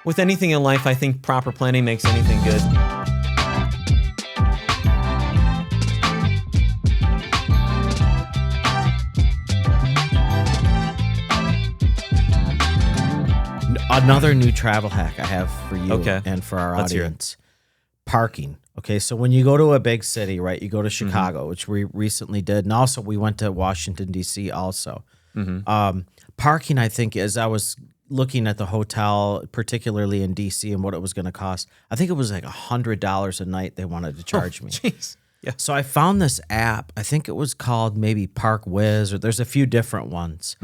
With anything in life, I think proper planning makes anything good. Another new travel hack I have for you Okay. and for our Let's hear it. audience. Parking. Okay, so when you go to a big city, right, you go to Chicago, which we recently did, and also we went to Washington, D.C. also. Parking, I think, as I was looking at the hotel, particularly in D.C. and what it was going to cost, I think it was like $100 a night they wanted to charge me. Jeez. Yeah. So I found this app. I think it was called maybe Park Whiz, or there's a few different ones.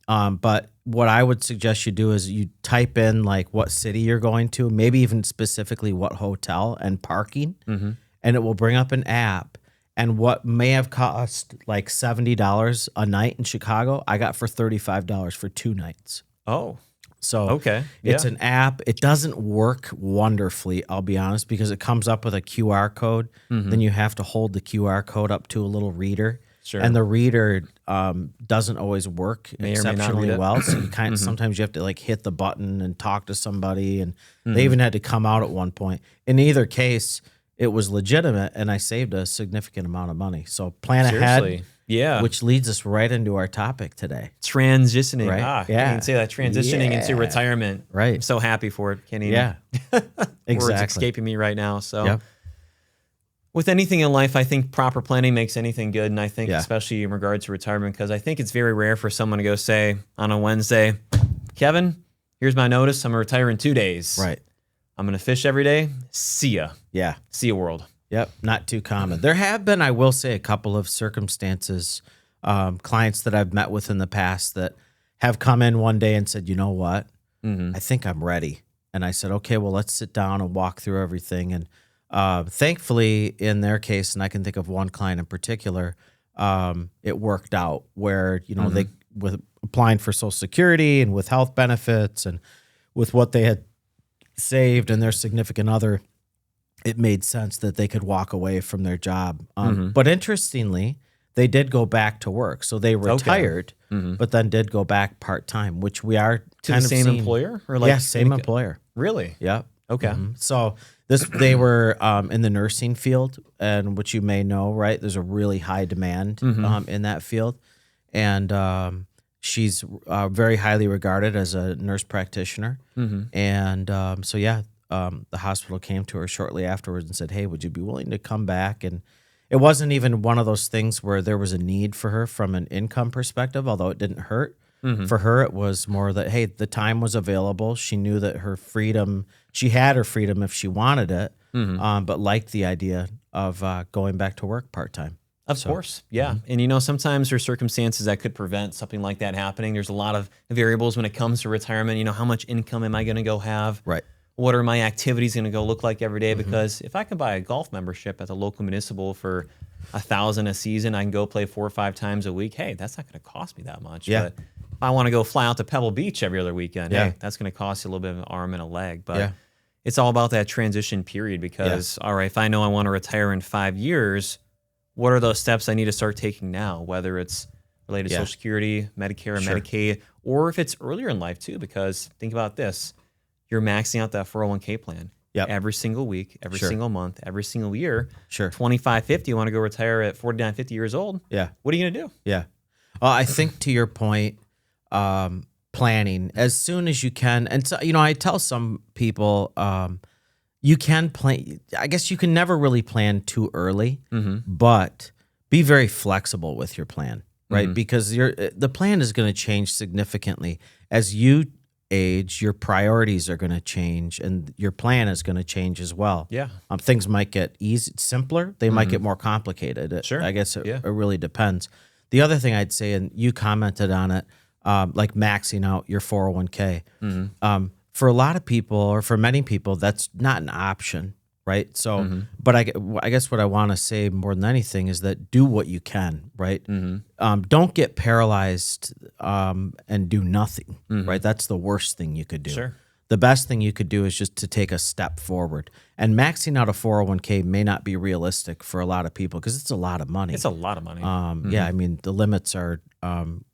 But what I would suggest you do is you type in like what city you're going to, maybe even specifically what hotel and parking, and it will bring up an app. And what may have cost like $70 a night in Chicago, I got for $35 for 2 nights. Oh, So okay. it's Yeah. an app. It doesn't work wonderfully, I'll be honest, because it comes up with a QR code. Then you have to hold the QR code up to a little reader. Sure. And the reader doesn't always work May or may not exceptionally read it. well. So you kind of sometimes you have to like hit the button and talk to somebody. And they even had to come out at one point. In either case, it was legitimate, and I saved a significant amount of money. So plan Seriously. ahead, Yeah. which leads us right into our topic today. Transitioning. Right. Ah, Yeah. I can say that. Transitioning into Yeah. retirement. Right. I'm so happy for it. Can't even. Yeah, Words exactly. escaping me right now. So Yep. with anything in life, I think proper planning makes anything good. And I think Yeah. especially in regards to retirement, because I think it's very rare for someone to go say on a Wednesday, Kevin, here's my notice. I'm going to retire in 2 days. Right. I'm going to fish every day. See ya. Yeah. See ya, world. Yep, not too common. There have been, I will say, a couple of circumstances, clients that I've met with in the past that have come in one day and said, you know what, I think I'm ready. And I said, okay, well, let's sit down and walk through everything. And thankfully, in their case, and I can think of one client in particular, it worked out where, you know, they with applying for Social Security and with health benefits and with what they had saved and their significant other, it made sense that they could walk away from their job. But interestingly, they did go back to work. So they retired, but then did go back part-time, which we are To kind the of same seeing. employer? Or like Yeah, same employer. Really? Yep. Okay. So they were in the nursing field, and which you may know, right? There's a really high demand in that field. And she's very highly regarded as a nurse practitioner. And so, yeah, the hospital came to her shortly afterwards and said, hey, would you be willing to come back? And it wasn't even one of those things where there was a need for her from an income perspective, although it didn't hurt. For her, it was more that, hey, the time was available. She knew that her freedom, she had her freedom if she wanted it, but liked the idea of going back to work part-time. Of course, yeah. And you know, sometimes there's circumstances that could prevent something like that happening. There's a lot of variables when it comes to retirement. You know, how much income am I going to go have? Right. What are my activities going to go look like every day? Because if I can buy a golf membership at the local municipal for $1,000 a season, I can go play 4 or 5 times a week. Hey, that's not going to cost me that much. Yeah. But if I want to go fly out to Pebble Beach every other weekend, Yeah. hey, that's going to cost you a little bit of an arm and a leg. But Yeah. it's all about that transition period because, all right, if I know I want to retire in 5 years, what are those steps I need to start taking now, whether it's related to Yeah. Social Security, Medicare, and Sure. Medicaid, or if it's earlier in life too, because think about this. You're maxing out that 401k plan Yep. every single week, every Sure. single month, every single year. Sure. 25, 50, you want to go retire at 49, 50 years old. Yeah. What are you going to do? Yeah. Well, I think to your point, planning as soon as you can. And so, you know, I tell some people, you can plan. I guess you can never really plan too early, but be very flexible with your plan, right? Because the plan is going to change significantly as you age. Your priorities are going to change, and your plan is going to change as well. Yeah. Things might get simpler. They might get more complicated. Sure. I guess it Yeah. really depends. The other thing I'd say, and you commented on it, like maxing out your 401k. For a lot of people, or for many people, that's not an option, right? So, but I guess what I want to say more than anything is that do what you can, right? Don't get paralyzed and do nothing, right? That's the worst thing you could do. Sure. The best thing you could do is just to take a step forward. And maxing out a 401k may not be realistic for a lot of people because it's a lot of money. It's a lot of money. Yeah, I mean, the limits are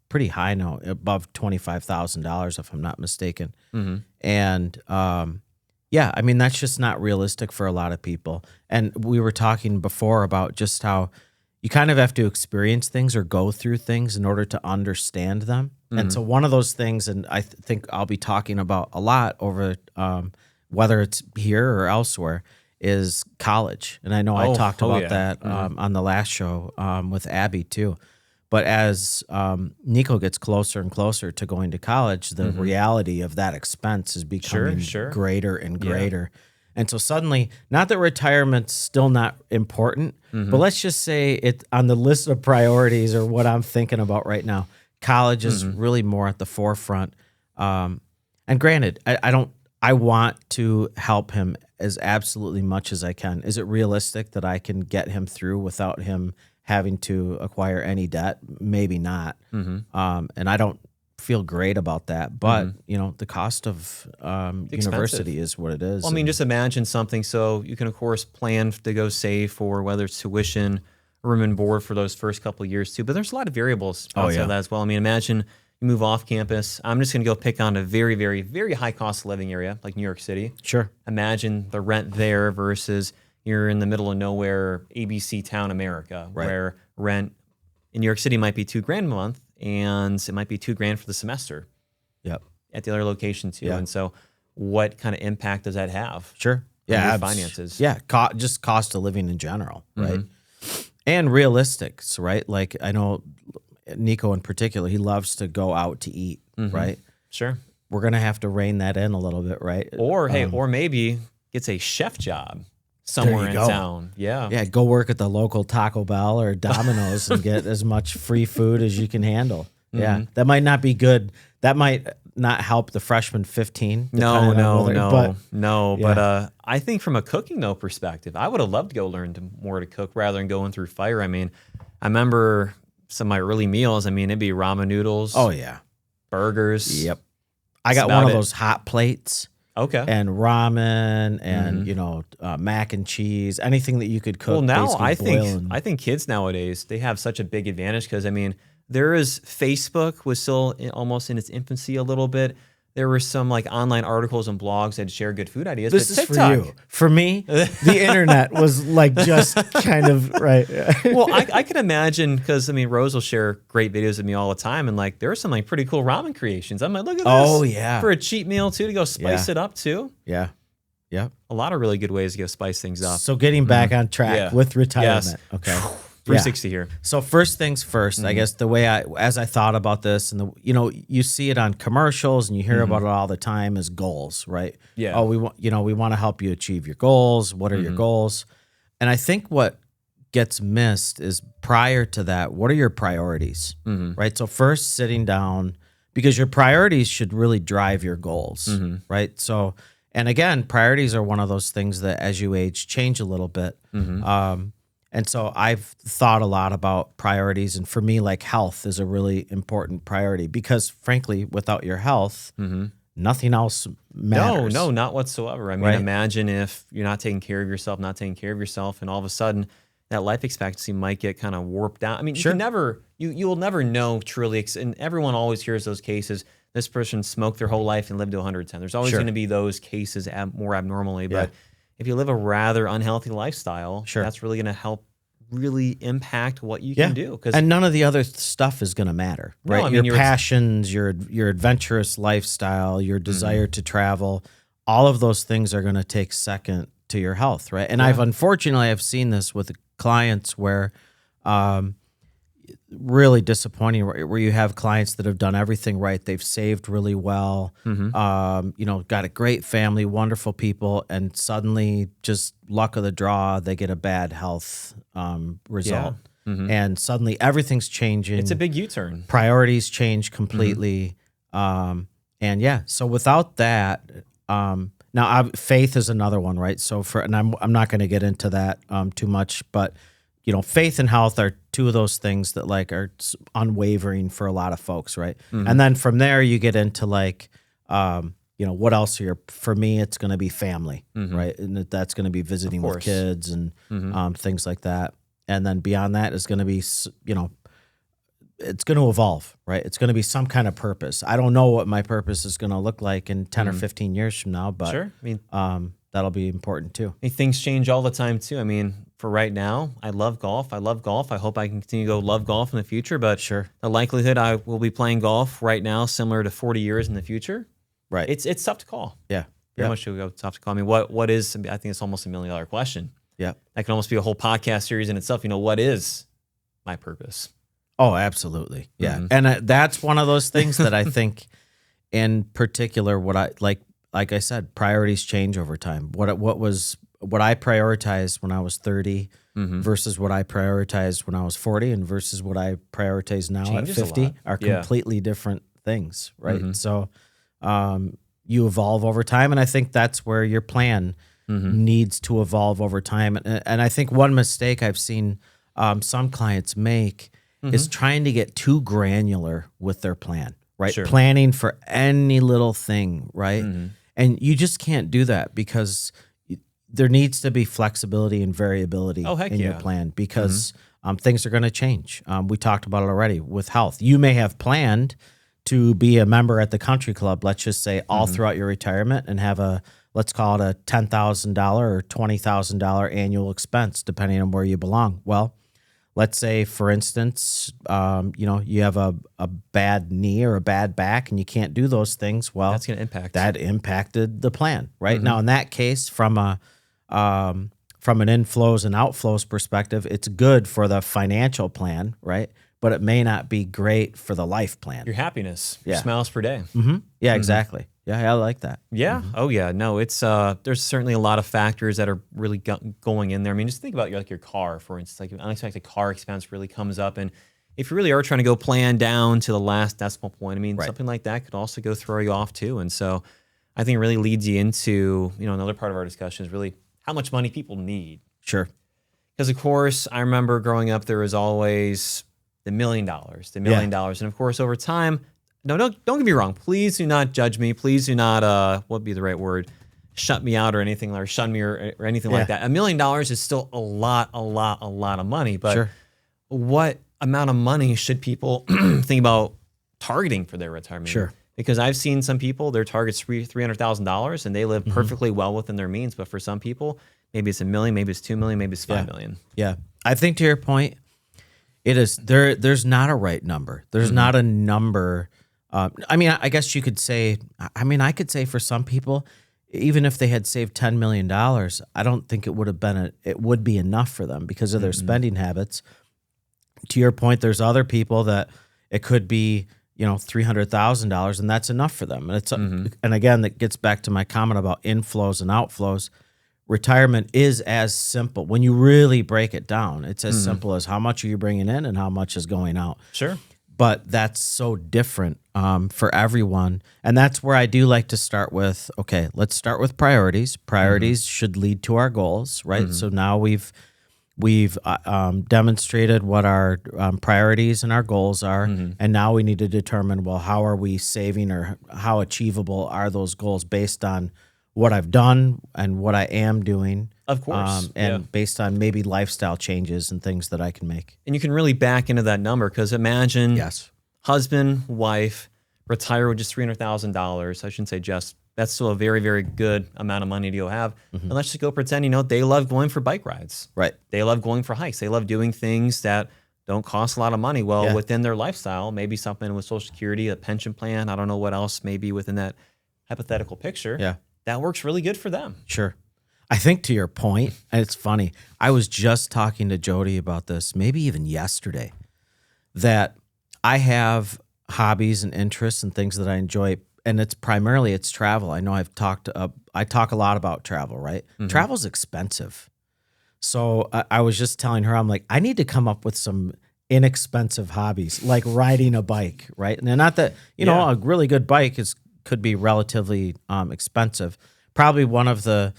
pretty high now, above $25,000 if I'm not mistaken. Mm-hmm. And yeah, I mean, that's just not realistic for a lot of people. And we were talking before about just how you kind of have to experience things or go through things in order to understand them. And so one of those things, and I think I'll be talking about a lot over whether it's here or elsewhere, is college. And I know I talked about that on the last show with Abby too. But as Nico gets closer and closer to going to college, the reality of that expense is becoming greater and greater. Yeah. And so suddenly, not that retirement's still not important, but let's just say it on the list of priorities or what I'm thinking about right now, college is really more at the forefront. And granted, I want to help him as absolutely much as I can. Is it realistic that I can get him through without him having to acquire any debt? Maybe not. And I don't feel great about that, but you know, the cost of university is what it is. Well, I mean, just imagine something. So you can of course plan to go save for whether it's tuition, room and board for those first couple of years too, but there's a lot of variables outside of that as well. I mean, imagine you move off campus. I'm just going to go pick on a very, very, very high cost of living area like New York City. Sure. Imagine the rent there versus you're in the middle of nowhere, ABC town, America, where rent in New York City might be $2,000 a month, and it might be $2,000 for the semester. Yep. At the other location too. And so, what kind of impact does that have? Sure. On your finances. Yeah. Just cost of living in general, right? And realistics, right? Like I know Nico in particular, he loves to go out to eat, right? Sure. We're gonna have to rein that in a little bit, right? Or or maybe gets a chef job somewhere in town. Yeah. Yeah, go work at the local Taco Bell or Domino's and get as much free food as you can handle. Yeah. That might not be good. That might not help the freshman 15. But I think from a cooking though perspective, I would have loved to go learn more to cook rather than going through fire. I mean, I remember some of my early meals. I mean, it'd be ramen noodles. Oh yeah. Burgers. Yep. I got one of those hot plates. Okay. And ramen and, you know, mac and cheese, anything that you could cook. Well, now I think kids nowadays, they have such a big advantage because, I mean, Facebook was still almost in its infancy a little bit. There were some like online articles and blogs that share good food ideas. This is TikTok. For you. For me, the internet was like just kind of right. Well, I can imagine because I mean Rose will share great videos with me all the time, and like there are some like pretty cool ramen creations. I'm like, look at this. Oh yeah, for a cheat meal too to go spice it up too. Yeah, yeah. A lot of really good ways to go spice things up. So getting back on track with retirement. Yes. Okay. 360 here. So first things first, I guess the way as I thought about this and you see it on commercials and you hear about it all the time is goals, right? Yeah. Oh, we want to help you achieve your goals. What are your goals? And I think what gets missed is prior to that, what are your priorities, right? So first sitting down because your priorities should really drive your goals, right? So, and again, priorities are one of those things that as you age change a little bit. And so I've thought a lot about priorities. And for me, like health is a really important priority because frankly, without your health, nothing else matters. No, not whatsoever. I mean, imagine if you're not taking care of yourself, and all of a sudden that life expectancy might get kind of warped down. I mean, you will never know truly. And everyone always hears those cases. This person smoked their whole life and lived to 110. There's always going to be those cases more abnormally. But if you live a rather unhealthy lifestyle, that's really going to help really impact what you can do. And none of the other stuff is going to matter, right? No, I mean, your passions, your adventurous lifestyle, your desire to travel, all of those things are going to take second to your health, right? And I've seen this with clients where really disappointing where you have clients that have done everything right. They've saved really well, got a great family, wonderful people, and suddenly just luck of the draw, they get a bad health result. And suddenly everything's changing. It's a big U-turn. Priorities change completely. So without that, now faith is another one, right? So I'm not going to get into that too much, but faith and health are two of those things that like are unwavering for a lot of folks, right? And then from there you get into like, what else for me, it's going to be family, right? And that's going to be visiting with kids and things like that. And then beyond that is going to be, it's going to evolve, right? It's going to be some kind of purpose. I don't know what my purpose is going to look like in 10 or 15 years from now, but sure. I mean, that'll be important too. things change all the time too. I mean, for right now, I love golf. I hope I can continue to go love golf in the future, but Sure. the likelihood I will be playing golf right now, similar to 40 years in the future, Right. it's tough to call. Yeah. Very much tough to call. I mean, what is, I think it's almost $1 million question. Yeah. That can almost be a whole podcast series in itself. What is my purpose? Oh, absolutely. Yeah. And that's one of those things that I think in particular, what I like I said, priorities change over time. What I prioritized when I was 30 versus what I prioritized when I was 40 and versus what I prioritize now Changes at 50 are completely different things. Right. So, you evolve over time. And I think that's where your plan needs to evolve over time. And I think one mistake I've seen some clients make is trying to get too granular with their plan, right? Sure. Planning for any little thing, right? And you just can't do that because there needs to be flexibility and variability in your plan because things are going to change. We talked about it already with health. You may have planned to be a member at the country club, let's just say all throughout your retirement and have let's call it a $10,000 or $20,000 annual expense, depending on where you belong. Well, let's say, for instance, you have a bad knee or a bad back and you can't do those things. Well, that's going to impact. That impacted the plan, right? Now, in that case, from an inflows and outflows perspective, it's good for the financial plan, right? But it may not be great for the life plan. Your happiness, your smiles per day. Yeah, exactly. Yeah, I like that. Yeah. Oh, yeah. No, it's there's certainly a lot of factors that are really going in there. I mean, just think about your car, for instance. Like, an unexpected car expense really comes up, and if you really are trying to go plan down to the last decimal point, I mean, something like that could also go throw you off too. And so, I think it really leads you into another part of our discussion is really how much money people need. Sure. Because of course, I remember growing up, there was always the $1 million, and of course, over time. No, don't get me wrong. Please do not judge me. Please do not, what would be the right word? Shut me out or anything, or shun me or anything like that. $1 million is still a lot of money. But what amount of money should people think about targeting for their retirement? Sure. Because I've seen some people, their target's $300,000 and they live perfectly well within their means. But for some people, maybe it's $1 million, maybe it's $2 million, maybe it's $5 million. Yeah. I think to your point, it is there's not a right number. There's not a number. I mean, I guess you could say, I could say for some people, even if they had saved $10 million, I don't think it would be enough for them because of their spending habits. To your point, there's other people that it could be, $300,000 and that's enough for them. And it's, and again, that gets back to my comment about inflows and outflows. Retirement is as simple. When you really break it down, it's as simple as how much are you bringing in and how much is going out. Sure. But that's so different for everyone. And that's where I do like to start with, okay, let's start with priorities. Priorities should lead to our goals, right? So now we've demonstrated what our priorities and our goals are. And now we need to determine, well, how are we saving or how achievable are those goals based on what I've done and what I am doing. Of course. And based on maybe lifestyle changes and things that I can make. And you can really back into that number because imagine husband, wife, retire with just $300,000. I shouldn't say just. That's still a very, very good amount of money to go have. And let's just go pretend, they love going for bike rides. Right. They love going for hikes. They love doing things that don't cost a lot of money. Well, within their lifestyle, maybe something with Social Security, a pension plan. I don't know what else may be within that hypothetical picture. Yeah. That works really good for them. Sure. I think to your point, and it's funny, I was just talking to Jody about this, maybe even yesterday, that I have hobbies and interests and things that I enjoy, and it's travel. I know I talk a lot about travel, right? Travel's expensive. So I was just telling her, I'm like, I need to come up with some inexpensive hobbies, like riding a bike, right? And not that, a really good bike could be relatively expensive. Probably one of the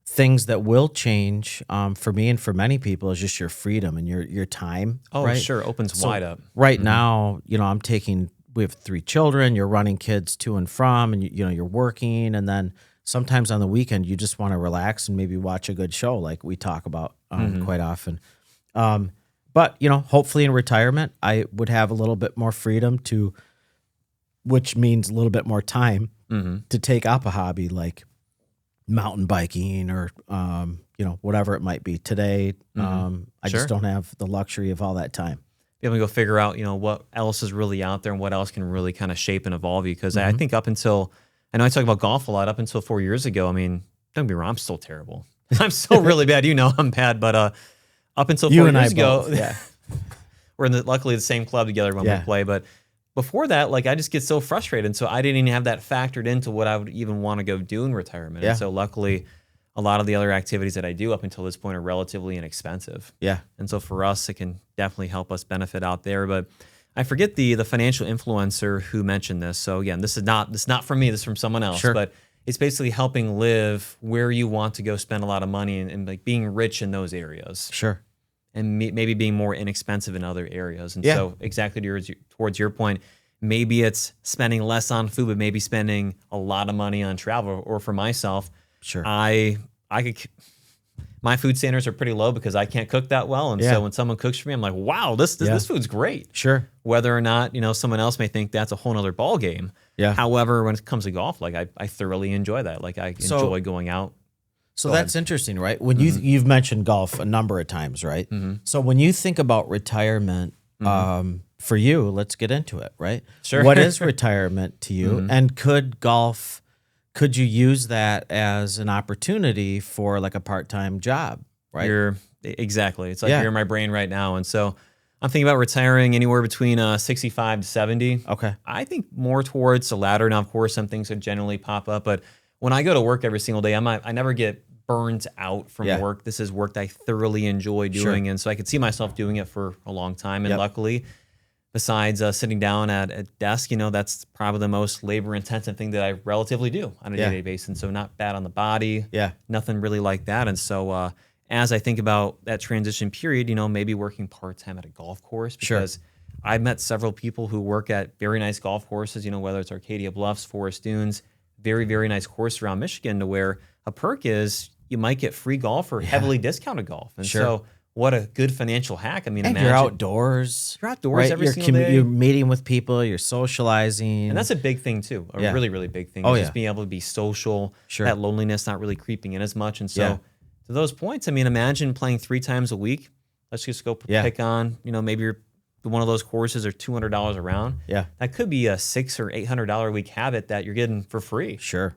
things that will change for me and for many people is just your freedom and your time. Oh, right? Sure. Opens wide up. Right now, we have 3 children, you're running kids to and from, and you're working. And then sometimes on the weekend, you just want to relax and maybe watch a good show like we talk about quite often. But But, hopefully in retirement, I would have a little bit more freedom which means a little bit more time to take up a hobby like mountain biking or, whatever it might be. Today, I just don't have the luxury of all that time. Be able to go figure out, what else is really out there and what else can really kind of shape and evolve you. Because I think I know I talk about golf a lot, up until 4 years ago, I mean, don't be wrong, I'm still terrible. I'm still really bad. I'm bad, but up until 4 years ago, we're in luckily the same club together when we play. But before that, like I just get so frustrated. And so I didn't even have that factored into what I would even want to go do in retirement. And so luckily, a lot of the other activities that I do up until this point are relatively inexpensive. Yeah. And so for us, it can definitely help us benefit out there. But I forget the financial influencer who mentioned this. So again, this is not from me, this is from someone else. Sure. But it's basically helping live where you want to go spend a lot of money and like being rich in those areas. Sure. And maybe being more inexpensive in other areas. And so exactly towards your point, maybe it's spending less on food, but maybe spending a lot of money on travel. Or for myself, sure, my food standards are pretty low because I can't cook that well. And so when someone cooks for me, I'm like, wow, this food's great. Sure. Whether or not, someone else may think that's a whole nother ball game. Yeah. However, when it comes to golf, like I thoroughly enjoy that. Like I enjoy going out. So that's interesting, right? When you've mentioned golf a number of times, right? So when you think about retirement, for you, let's get into it, right? Sure. What is retirement to you? And could you use that as an opportunity for like a part-time job, right? Exactly. It's like you're in my brain right now. And so I'm thinking about retiring anywhere between 65 to 70. Okay. I think more towards the latter. Now, of course, some things would generally pop up, but when I go to work every single day, I never get burned out from work. This is work that I thoroughly enjoy doing. Sure. And so I could see myself doing it for a long time. And luckily, besides sitting down at a desk, that's probably the most labor-intensive thing that I relatively do on a day-to-day basis. And so not bad on the body, nothing really like that. And so as I think about that transition period, maybe working part-time at a golf course, because I've met several people who work at very nice golf courses, whether it's Arcadia Bluffs, Forest Dunes, very, very nice course around Michigan, to where a perk is you might get free golf or heavily discounted golf. And so what a good financial hack. I mean, and you're outdoors. You're outdoors, right? Every single day. You're meeting with people. You're socializing. And that's a big thing, too. A really, really big thing. Just being able to be social. Sure. That loneliness not really creeping in as much. And so to those points, I mean, imagine playing 3 times a week. Let's just go pick on, maybe you're one of those courses are $200 a round. Yeah. That could be a $600 or $800 a week habit that you're getting for free. Sure.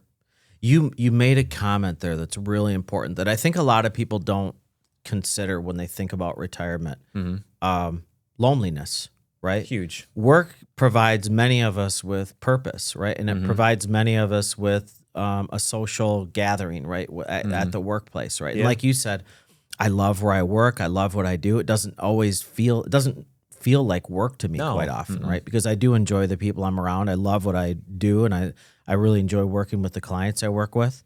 You made a comment there that's really important that I think a lot of people don't consider when they think about retirement. Loneliness, right? Huge. Work provides many of us with purpose, right? And it provides many of us with a social gathering, right? At the workplace, right? And like you said, I love where I work. I love what I do. It doesn't feel like work to me quite often, right? Because I do enjoy the people I'm around. I love what I do, and I really enjoy working with the clients I work with.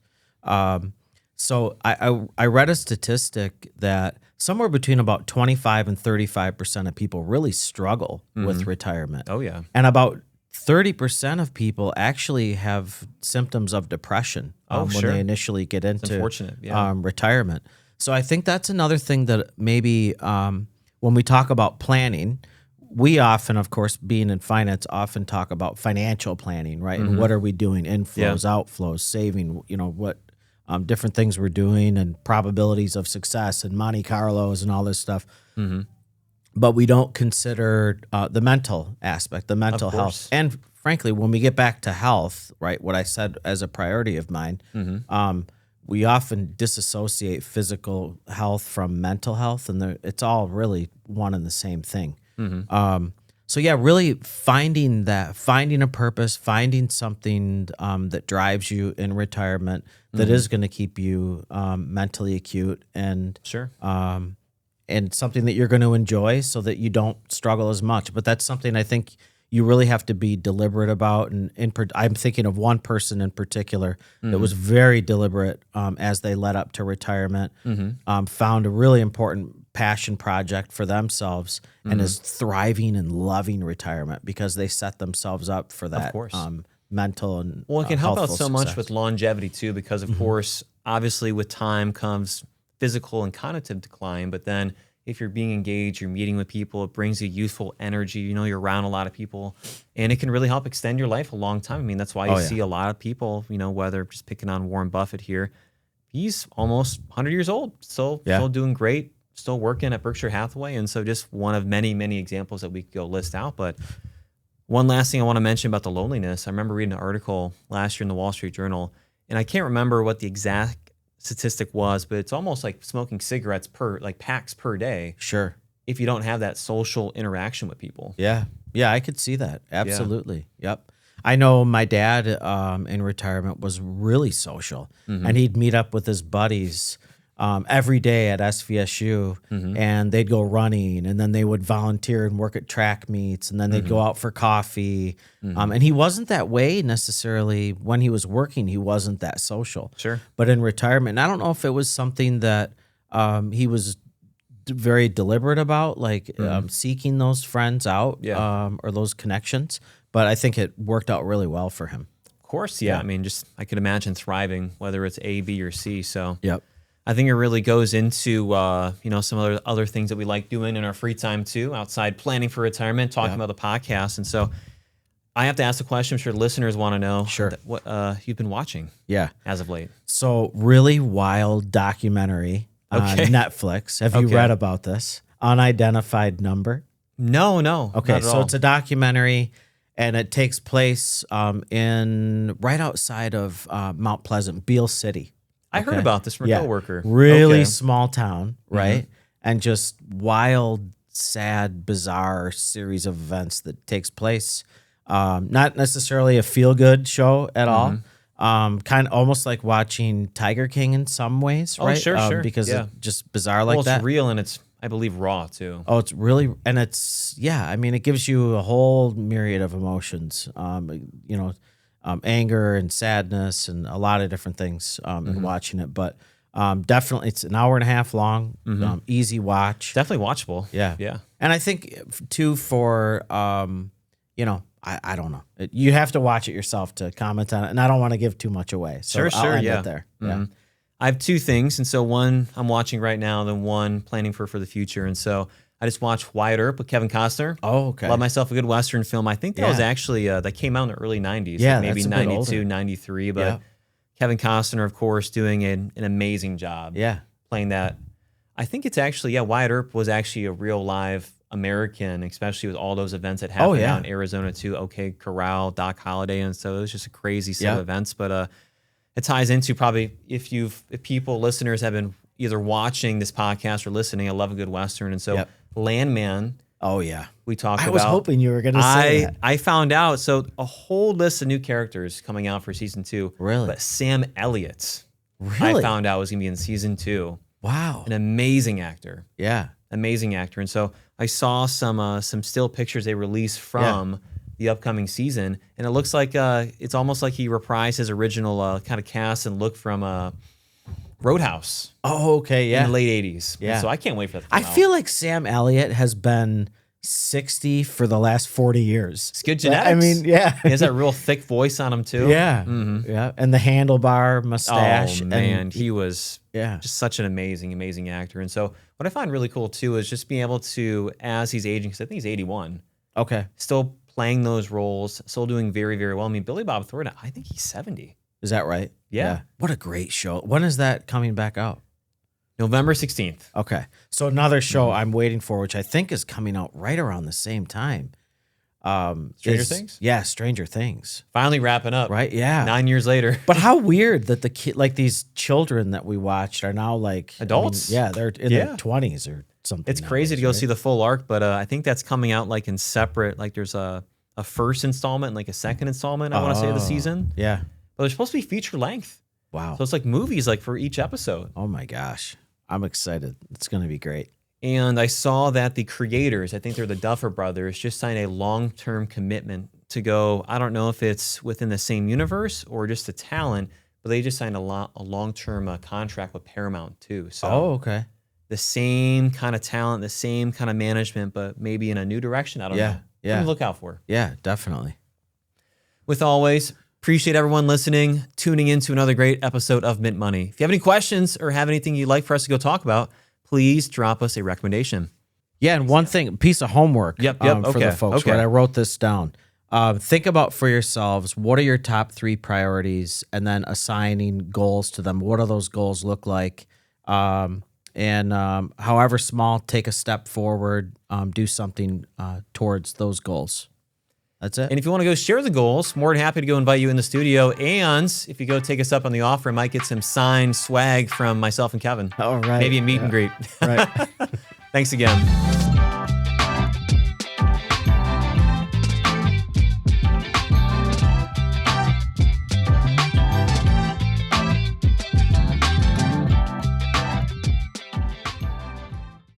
So I read a statistic that somewhere between about 25 and 35% of people really struggle with retirement. Oh, yeah. And about 30% of people actually have symptoms of depression when they initially get into retirement. So I think that's another thing that maybe when we talk about planning, we often, of course, being in finance, often talk about financial planning, right? And what are we doing? Inflows, outflows, saving, what different things we're doing and probabilities of success and Monte Carlos and all this stuff. But we don't consider the mental aspect, the mental health. And frankly, when we get back to health, right, what I said as a priority of mine, we often disassociate physical health from mental health, and it's all really one and the same thing. So yeah, really finding a purpose, finding something that drives you in retirement that is going to keep you mentally acute and and something that you're going to enjoy, so that you don't struggle as much. But that's something I think you really have to be deliberate about. And I'm thinking of one person in particular that was very deliberate as they led up to retirement, found a really important passion project for themselves and is thriving and loving retirement because they set themselves up for that mental and it can help out so much with longevity too, because of course, obviously with time comes physical and cognitive decline, but then if you're being engaged, you're meeting with people, it brings you youthful energy. You're around a lot of people, and it can really help extend your life a long time. I mean, that's why you see a lot of people, whether just picking on Warren Buffett here, he's almost 100 years old, still doing great, still working at Berkshire Hathaway. And so just one of many, many examples that we could go list out. But one last thing I want to mention about the loneliness. I remember reading an article last year in the Wall Street Journal, and I can't remember what the exact statistic was, but it's almost like smoking cigarettes packs per day. Sure. If you don't have that social interaction with people. Yeah. Yeah, I could see that. Absolutely. Yeah. Yep. I know my dad in retirement was really social, and he'd meet up with his buddies every day at SVSU, and they'd go running, and then they would volunteer and work at track meets, and then they'd go out for coffee. And he wasn't that way necessarily when he was working. He wasn't that social. Sure. But in retirement, and I don't know if it was something that he was very deliberate about, like seeking those friends out or those connections. But I think it worked out really well for him. Of course, yeah. I mean, I could imagine thriving, whether it's A, B, or C. So Yep. I think it really goes into some other things that we like doing in our free time too, outside planning for retirement, talking about the podcast. And so I have to ask the question. I'm sure listeners want to know what you've been watching as of late. So really wild documentary on Netflix. Have you read about this? Unidentified Number? No. Okay, so it's a documentary, and it takes place right outside of Mount Pleasant, Beale City. I heard about this from a coworker. Really small town, right? And just wild, sad, bizarre series of events that takes place. Not necessarily a feel-good show at all. Kind of almost like watching Tiger King in some ways, right? Sure. Because it's just bizarre like that. It's real, and it's, I believe, raw too. Oh, it's really, and it's, I mean, it gives you a whole myriad of emotions, anger and sadness and a lot of different things in watching it. But definitely, it's an hour and a half long, easy watch. Definitely watchable. Yeah. And I think, too, for, I don't know. You have to watch it yourself to comment on it, and I don't want to give too much away. So I'll end it there. Yeah. I have two things, and so one I'm watching right now, then one planning for the future. And so I just watched Wyatt Earp with Kevin Costner. Oh, okay. Love myself a good Western film. I think that was actually, that came out in the early 90s. Yeah, maybe 92, 93. But Kevin Costner, of course, doing an amazing job. Yeah. Playing that. I think it's actually, Wyatt Earp was actually a real live American, especially with all those events that happened out in Arizona too. OK Corral, Doc Holliday. And so it was just a crazy set of events. But it ties into probably if listeners have been either watching this podcast or listening, I love a good Western. And so Landman. Oh, yeah. We talked about. I was hoping you were going to say that. I found out. So a whole list of new characters coming out for season 2. Really? But Sam Elliott, really? I found out was going to be in season 2. Wow. An amazing actor. Yeah. Amazing actor. And so I saw some still pictures they released from the upcoming season. And it looks like it's almost like he reprised his original kind of cast and look from Roadhouse. Oh, okay, yeah. In the late 80s. Yeah. And so I can't wait for that to I come out. feel like Sam Elliott has been 60 for the last 40 years. It's good genetics. I mean, yeah. He has that real thick voice on him, too. Yeah. Yeah. And the handlebar mustache. Oh, man. He was just such an amazing, amazing actor. And so what I find really cool, too, is just being able to, as he's aging, because I think he's 81. Okay. Still playing those roles, still doing very, very well. I mean, Billy Bob Thornton, I think he's 70. Is that right? Yeah. What a great show. When is that coming back out? November 16th. Okay. So another show I'm waiting for, which I think is coming out right around the same time. Stranger Things? Yeah, Stranger Things. Finally wrapping up. Right? Yeah. 9 years later. But how weird that these children that we watched are now like adults. They're in their 20s or something. It's crazy to go see the full arc, but I think that's coming out like in separate, like there's a first installment and like a second installment, I want to say, of the season. Yeah. But they're supposed to be feature length. Wow. So it's like movies like for each episode. Oh my gosh. I'm excited. It's going to be great. And I saw that the creators, I think they're the Duffer Brothers, just signed a long-term commitment to go, I don't know if it's within the same universe or just a talent, but they just signed a long-term contract with Paramount too. So okay. The same kind of talent, the same kind of management, but maybe in a new direction. I don't know. Yeah. Something to look out for. Yeah, definitely. With always, appreciate everyone listening, tuning in to another great episode of Mint Money. If you have any questions or have anything you'd like for us to go talk about, please drop us a recommendation. Yeah, and one thing, piece of homework Yep, for the folks, okay. right? I wrote this down. Think about for yourselves, what are your top 3 priorities, and then assigning goals to them. What do those goals look like? And however small, take a step forward, do something towards those goals. That's it. And if you want to go share the goals, more than happy to go invite you in the studio. And if you go take us up on the offer, I might get some signed swag from myself and Kevin. All right. Maybe a meet and greet. Right. Thanks again.